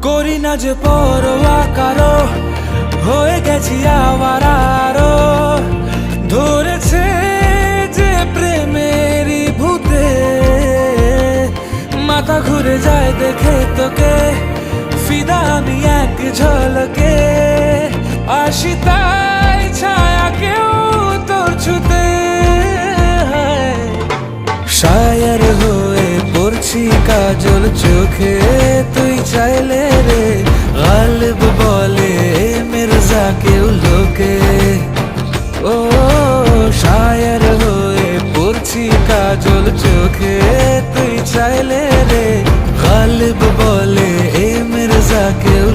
করি না যে পরোয়া কারো, হয়ে গেছি আওয়ারা আরো। ধরেছে যে প্রেমেরই ভূতে, মাথা ঘুরে যায় দেখে তোকে, ফিদা আমি এক ঝলকে। আসি তাই ছায়া কেউ তোর ছুতে, শায়ের হয়ে পড়ছি কাজল চোখে। তুই চাইলে রে গালিব বলে মির্জা কেউ লোকে। ও শায়ের হয়ে পড়ছি কাজল চোখে। তুই চাইলে রে গালিব বলে মির্জা কেউ